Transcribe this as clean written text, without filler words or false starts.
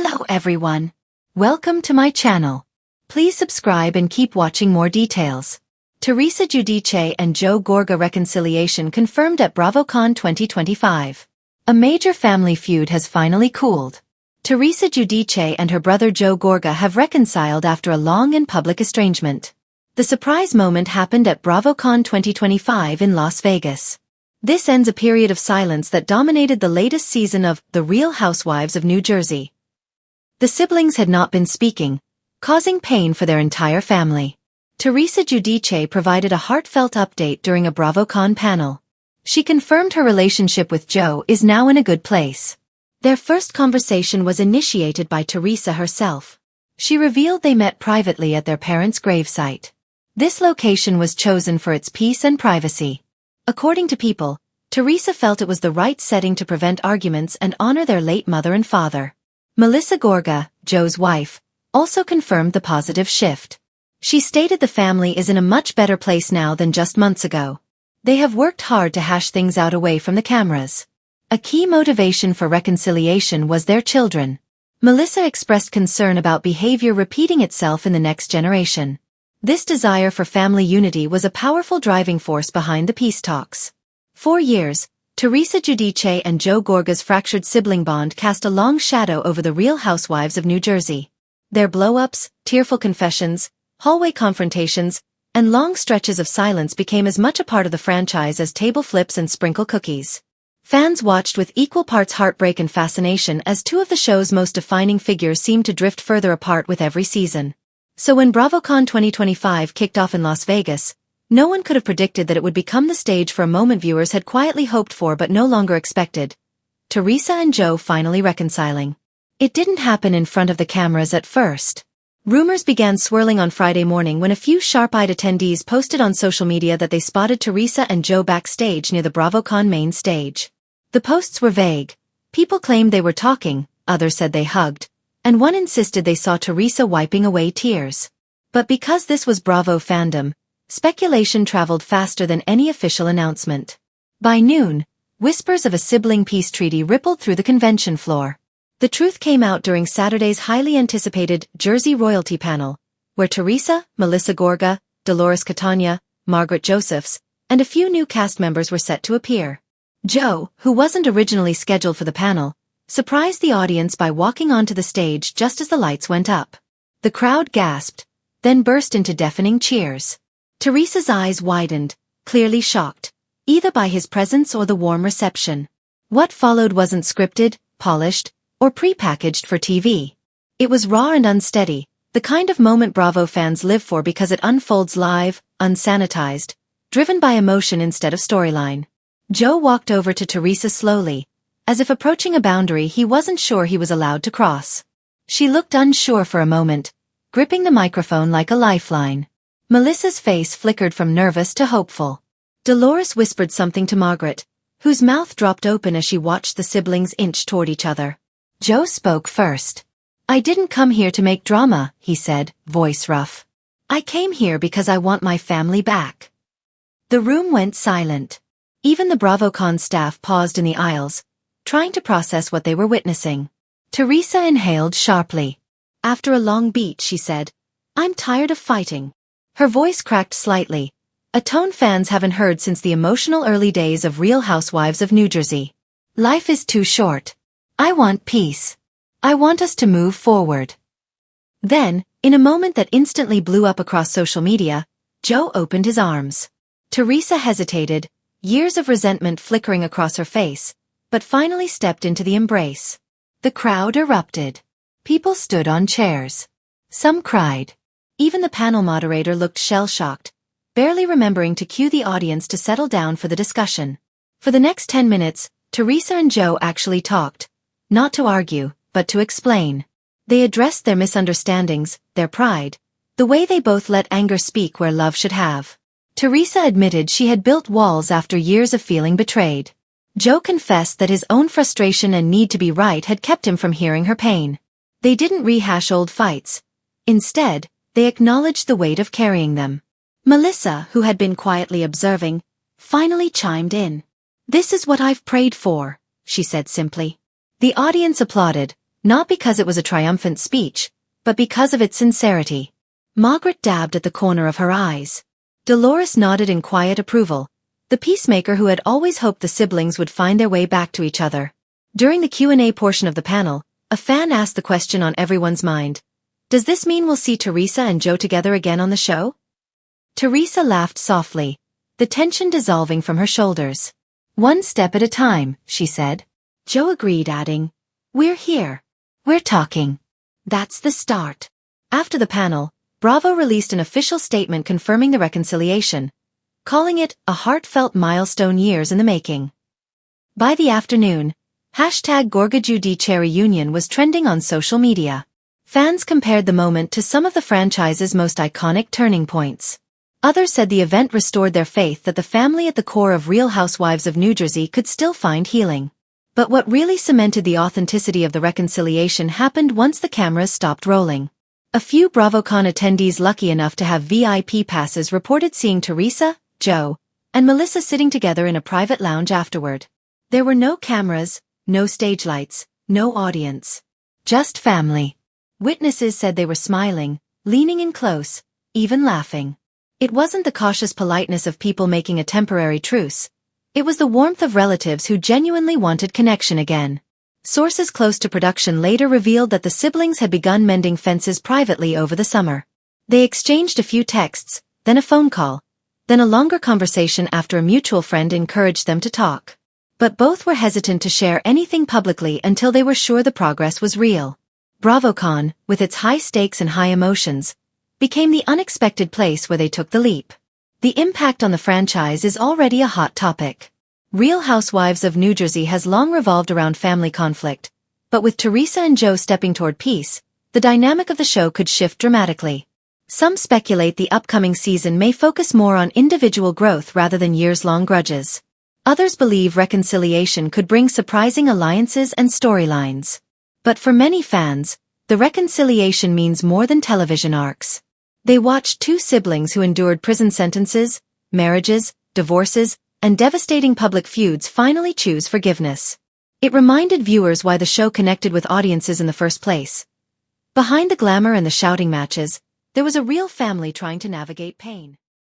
Hello everyone. Welcome to my channel. Please subscribe and keep watching more details. Teresa Giudice and Joe Gorga reconciliation confirmed at BravoCon 2025. A major family feud has finally cooled. Teresa Giudice and her brother Joe Gorga have reconciled after a long and public estrangement. The surprise moment happened at BravoCon 2025 in Las Vegas. This ends a period of silence that dominated the latest season of The Real Housewives of New Jersey. The siblings had not been speaking, causing pain for their entire family. Teresa Giudice provided a heartfelt update during a BravoCon panel. She confirmed her relationship with Joe is now in a good place. Their first conversation was initiated by Teresa herself. She revealed they met privately at their parents' gravesite. This location was chosen for its peace and privacy. According to People, Teresa felt it was the right setting to prevent arguments and honor their late mother and father. Melissa Gorga, Joe's wife, also confirmed the positive shift. She stated the family is in a much better place now than just months ago. They have worked hard to hash things out away from the cameras. A key motivation for reconciliation was their children. Melissa expressed concern about behavior repeating itself in the next generation. This desire for family unity was a powerful driving force behind the peace talks. For years, Teresa Giudice and Joe Gorga's fractured sibling bond cast a long shadow over the Real Housewives of New Jersey. Their blow-ups, tearful confessions, hallway confrontations, and long stretches of silence became as much a part of the franchise as table flips and sprinkle cookies. Fans watched with equal parts heartbreak and fascination as two of the show's most defining figures seemed to drift further apart with every season. So when BravoCon 2025 kicked off in Las Vegas, no one could have predicted that it would become the stage for a moment viewers had quietly hoped for but no longer expected. Teresa and Joe finally reconciling. It didn't happen in front of the cameras at first. Rumors began swirling on Friday morning when a few sharp-eyed attendees posted on social media that they spotted Teresa and Joe backstage near the BravoCon main stage. The posts were vague. People claimed they were talking, others said they hugged, and one insisted they saw Teresa wiping away tears. But because this was Bravo fandom, speculation traveled faster than any official announcement. By noon, whispers of a sibling peace treaty rippled through the convention floor. The truth came out during Saturday's highly anticipated Jersey Royalty panel, where Teresa, Melissa Gorga, Dolores Catania, Margaret Josephs, and a few new cast members were set to appear. Joe, who wasn't originally scheduled for the panel, surprised the audience by walking onto the stage just as the lights went up. The crowd gasped, then burst into deafening cheers. Teresa's eyes widened, clearly shocked, either by his presence or the warm reception. What followed wasn't scripted, polished, or pre-packaged for TV. It was raw and unsteady, the kind of moment Bravo fans live for because it unfolds live, unsanitized, driven by emotion instead of storyline. Joe walked over to Teresa slowly, as if approaching a boundary he wasn't sure he was allowed to cross. She looked unsure for a moment, gripping the microphone like a lifeline. Melissa's face flickered from nervous to hopeful. Dolores whispered something to Margaret, whose mouth dropped open as she watched the siblings inch toward each other. Joe spoke first. "I didn't come here to make drama," he said, voice rough. "I came here because I want my family back." The room went silent. Even the BravoCon staff paused in the aisles, trying to process what they were witnessing. Teresa inhaled sharply. After a long beat, she said, "I'm tired of fighting." Her voice cracked slightly, a tone fans haven't heard since the emotional early days of Real Housewives of New Jersey. "Life is too short. I want peace. I want us to move forward." Then, in a moment that instantly blew up across social media, Joe opened his arms. Teresa hesitated, years of resentment flickering across her face, but finally stepped into the embrace. The crowd erupted. People stood on chairs. Some cried. Even the panel moderator looked shell-shocked, barely remembering to cue the audience to settle down for the discussion. For the next 10 minutes, Teresa and Joe actually talked, not to argue, but to explain. They addressed their misunderstandings, their pride, the way they both let anger speak where love should have. Teresa admitted she had built walls after years of feeling betrayed. Joe confessed that his own frustration and need to be right had kept him from hearing her pain. They didn't rehash old fights. Instead, they acknowledged the weight of carrying them. Melissa, who had been quietly observing, finally chimed in. "This is what I've prayed for," she said simply. The audience applauded, Not because it was a triumphant speech, but because of its sincerity. Margaret dabbed at the corner of her eyes. Dolores nodded in quiet approval, the peacemaker who had always hoped the siblings would find their way back to each other. During the Q&A portion of the panel, a fan asked the question on everyone's mind. Does this mean we'll see Teresa and Joe together again on the show? Teresa laughed softly, the tension dissolving from her shoulders. One step at a time, she said. Joe agreed, adding, We're here. We're talking. That's the start. After the panel, Bravo released an official statement confirming the reconciliation, calling it a heartfelt milestone years in the making. By the afternoon, #Gorga Giudice reunion was trending on social media. Fans compared the moment to some of the franchise's most iconic turning points. Others said the event restored their faith that the family at the core of Real Housewives of New Jersey could still find healing. But what really cemented the authenticity of the reconciliation happened once the cameras stopped rolling. A few BravoCon attendees lucky enough to have VIP passes reported seeing Teresa, Joe, and Melissa sitting together in a private lounge afterward. There were no cameras, no stage lights, no audience. Just family. Witnesses said they were smiling, leaning in close, even laughing. It wasn't the cautious politeness of people making a temporary truce. It was the warmth of relatives who genuinely wanted connection again. Sources close to production later revealed that the siblings had begun mending fences privately over the summer. They exchanged a few texts, then a phone call, then a longer conversation after a mutual friend encouraged them to talk. But both were hesitant to share anything publicly until they were sure the progress was real. BravoCon, with its high stakes and high emotions, became the unexpected place where they took the leap. The impact on the franchise is already a hot topic. Real Housewives of New Jersey has long revolved around family conflict, but with Teresa and Joe stepping toward peace, the dynamic of the show could shift dramatically. Some speculate the upcoming season may focus more on individual growth rather than years-long grudges. Others believe reconciliation could bring surprising alliances and storylines. But for many fans, the reconciliation means more than television arcs. They watched two siblings who endured prison sentences, marriages, divorces, and devastating public feuds finally choose forgiveness. It reminded viewers why the show connected with audiences in the first place. Behind the glamour and the shouting matches, there was a real family trying to navigate pain.